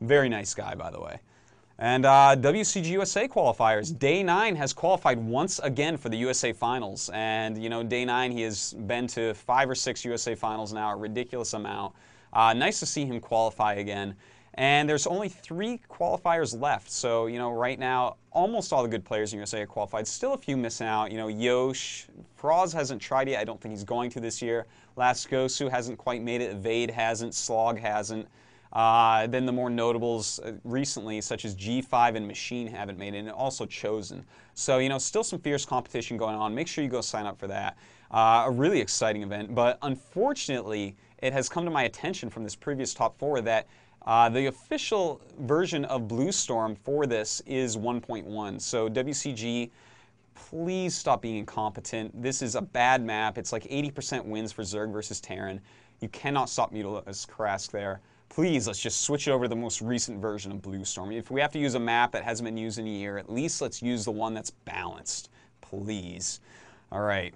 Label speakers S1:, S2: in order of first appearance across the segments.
S1: Very nice guy, by the way. And WCG USA qualifiers. Day 9 has qualified once again for the USA Finals. And, you know, Day 9, he has been to 5 or 6 USA Finals now, a ridiculous amount. Nice to see him qualify again. And there's only 3 qualifiers left. So, you know, right now, almost all the good players in USA are qualified. Still a few missing out. You know, Yosh, Froz hasn't tried yet. I don't think he's going to this year. Lasgosu hasn't quite made it. Evade hasn't. Slog hasn't. Then the more notables recently, such as G5 and Machine, haven't made it, and also Chosen. So, you know, still some fierce competition going on. Make sure you go sign up for that. A really exciting event. But unfortunately, it has come to my attention from this previous top 4 that the official version of Blue Storm for this is 1.1. So WCG, please stop being incompetent. This is a bad map. It's like 80% wins for Zerg versus Terran. You cannot stop Mutila's Krask there. Please, let's just switch over to the most recent version of Blue Storm. If we have to use a map that hasn't been used in a year, at least let's use the one that's balanced. Please. All right.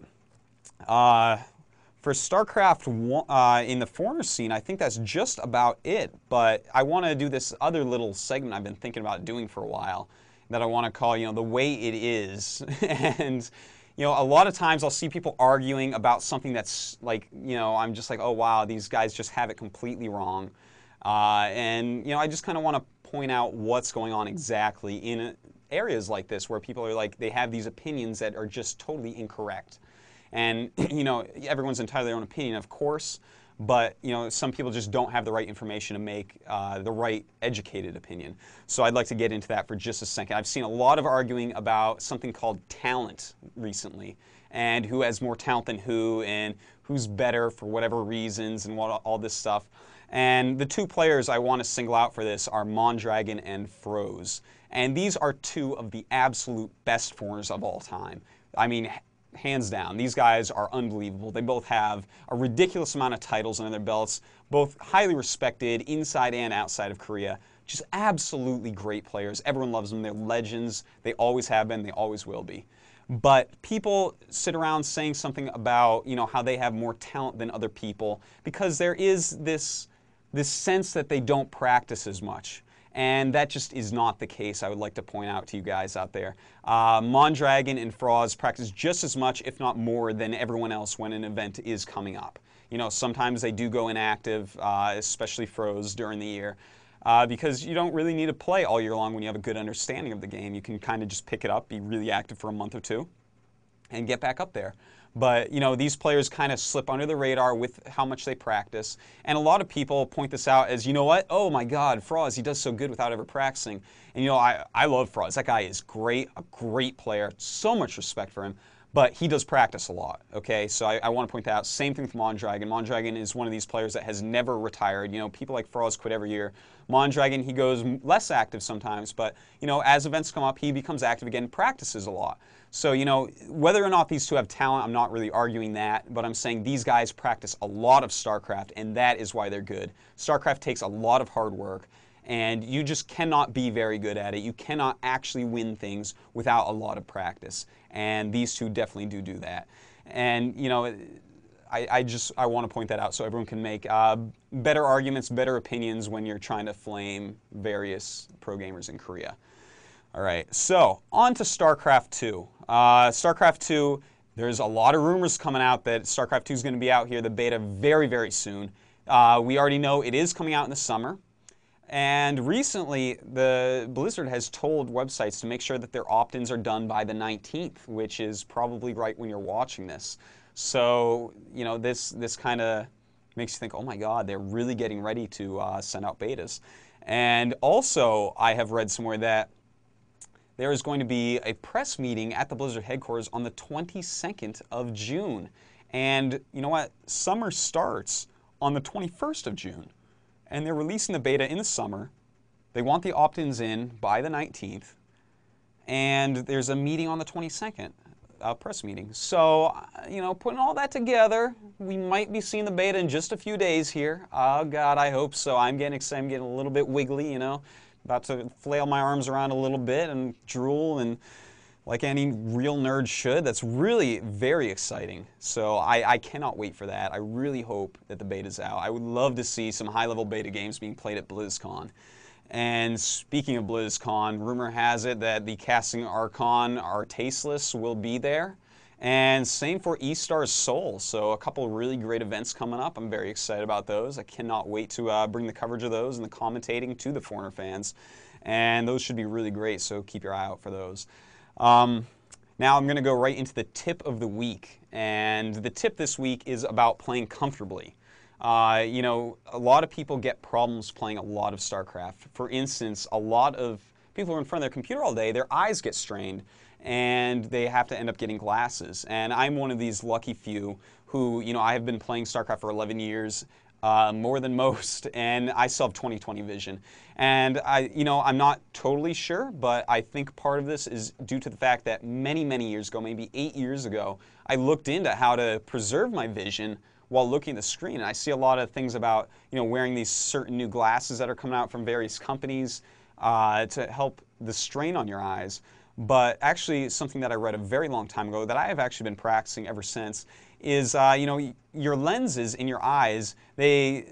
S1: For StarCraft in the foreigner scene, I think that's just about it. But I want to do this other little segment I've been thinking about doing for a while that I want to call, you know, the way it is. And, you know, a lot of times I'll see people arguing about something that's like, you know, I'm just like, oh, wow, these guys just have it completely wrong. And, you know, I just kind of want to point out what's going on exactly in areas like this where people are like, they have these opinions that are just totally incorrect. And, you know, everyone's entitled to their own opinion, of course, but, you know, some people just don't have the right information to make the right educated opinion. So I'd like to get into that for just a second. I've seen a lot of arguing about something called talent recently, and who has more talent than who, and who's better for whatever reasons, and all this stuff. And the 2 players I want to single out for this are Mondragon and Froze. And these are 2 of the absolute best foreigners of all time. I mean, hands down, these guys are unbelievable. They both have a ridiculous amount of titles under their belts, both highly respected inside and outside of Korea. Just absolutely great players. Everyone loves them. They're legends. They always have been. They always will be. But people sit around saying something about, you know, how they have more talent than other people because there is this sense that they don't practice as much. And that just is not the case, I would like to point out to you guys out there. Mondragon and Froz practice just as much, if not more, than everyone else when an event is coming up. You know, sometimes they do go inactive, especially Froze during the year, because you don't really need to play all year long when you have a good understanding of the game. You can kind of just pick it up, be really active for a month or 2, and get back up there. But, you know, these players kind of slip under the radar with how much they practice. And a lot of people point this out as, you know what? Oh, my God, Froz, he does so good without ever practicing. And, you know, I love Froz. That guy is great, a great player. So much respect for him. But he does practice a lot, okay? So I want to point that out. Same thing with Mondragon. Mondragon is one of these players that has never retired. You know, people like Froz quit every year. Mondragon, he goes less active sometimes, but, you know, as events come up, he becomes active again, practices a lot. So, you know, whether or not these 2 have talent, I'm not really arguing that, but I'm saying these guys practice a lot of StarCraft, and that is why they're good. StarCraft takes a lot of hard work, and you just cannot be very good at it. You cannot actually win things without a lot of practice, and these 2 definitely do that. And, you know, I want to point that out so everyone can make better arguments, better opinions when you're trying to flame various pro gamers in Korea. All right, so on to StarCraft II. StarCraft II, there's a lot of rumors coming out that StarCraft II is going to be out here, the beta, very, very soon. We already know it is coming out in the summer. And recently, the Blizzard has told websites to make sure that their opt-ins are done by the 19th, which is probably right when you're watching this. So, you know, this kind of makes you think, oh my God, they're really getting ready to send out betas. And also, I have read somewhere that there is going to be a press meeting at the Blizzard headquarters on the 22nd of June. And you know what? Summer starts on the 21st of June. And they're releasing the beta in the summer. They want the opt-ins in by the 19th. And there's a meeting on the 22nd, a press meeting. So, you know, putting all that together, we might be seeing the beta in just a few days here. Oh, God, I hope so. I'm getting excited. I'm getting a little bit wiggly, you know. About to flail my arms around a little bit and drool, and like any real nerd should. That's really very exciting. So I cannot wait for that. I really hope that the beta's out. I would love to see some high-level beta games being played at BlizzCon. And speaking of BlizzCon, rumor has it that the casting Archon Artosis will be there. And same for eStar's Soul. So a couple really great events coming up. I'm very excited about those. I cannot wait to bring the coverage of those and the commentating to the For Honor fans. And those should be really great, so keep your eye out for those. Now I'm going to go right into the tip of the week. And the tip this week is about playing comfortably. You know, a lot of people get problems playing a lot of StarCraft. For instance, a lot of people who are in front of their computer all day, their eyes get strained, and they have to end up getting glasses. And I'm one of these lucky few who, you know, I have been playing StarCraft for 11 years, more than most, and I still have 20/20 vision. And I'm not totally sure, but I think part of this is due to the fact that many, many years ago, maybe 8 years ago, I looked into how to preserve my vision while looking at the screen. And I see a lot of things about, you know, wearing these certain new glasses that are coming out from various companies to help the strain on your eyes. But actually, something that I read a very long time ago that I have actually been practicing ever since is, you know, your lenses in your eyes, they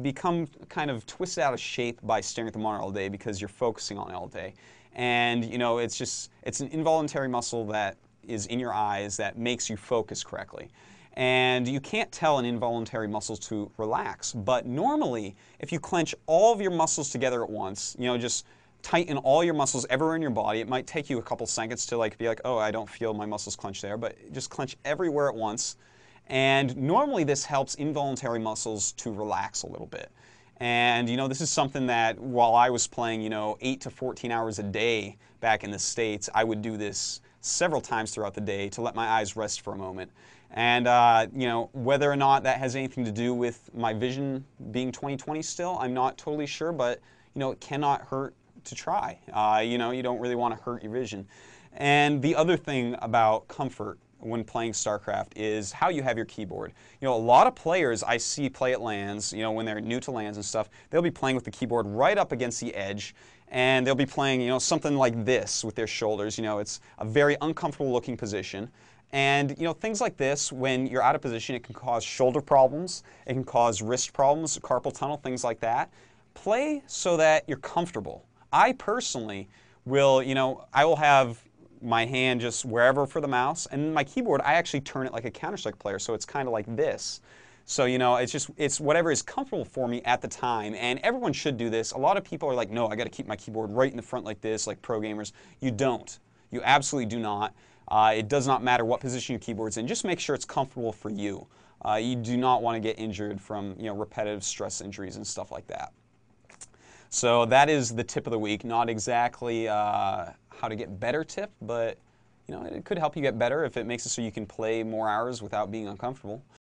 S1: become kind of twisted out of shape by staring at the monitor all day because you're focusing on it all day. And, you know, it's an involuntary muscle that is in your eyes that makes you focus correctly. And you can't tell an involuntary muscle to relax. But normally, if you clench all of your muscles together at once, you know, just tighten all your muscles everywhere in your body. It might take you a couple seconds to be like, oh, I don't feel my muscles clench there, but just clench everywhere at once. And normally this helps involuntary muscles to relax a little bit. And, you know, this is something that while I was playing, you know, 8 to 14 hours a day back in the States, I would do this several times throughout the day to let my eyes rest for a moment. And, you know, whether or not that has anything to do with my vision being 20/20 still, I'm not totally sure, but, you know, it cannot hurt to try. You know, you don't really want to hurt your vision. And the other thing about comfort when playing StarCraft is how you have your keyboard. You know, a lot of players I see play at LANs, you know, when they're new to LANs and stuff, they'll be playing with the keyboard right up against the edge, and they'll be playing, you know, something like this with their shoulders. You know, it's a very uncomfortable looking position. And, you know, things like this, when you're out of position, it can cause shoulder problems, it can cause wrist problems, carpal tunnel, things like that. Play so that you're comfortable. I personally will, you know, I will have my hand just wherever for the mouse, and my keyboard, I actually turn it like a Counter-Strike player, so it's kind of like this. So, you know, it's whatever is comfortable for me at the time, and everyone should do this. A lot of people are like, no, I got to keep my keyboard right in the front like this, like pro gamers. You don't. You absolutely do not. It does not matter what position your keyboard's in. Just make sure it's comfortable for you. You do not want to get injured from, you know, repetitive stress injuries and stuff like that. So that is the tip of the week. Not exactly how to get better tip, but, you know, it could help you get better if it makes it so you can play more hours without being uncomfortable.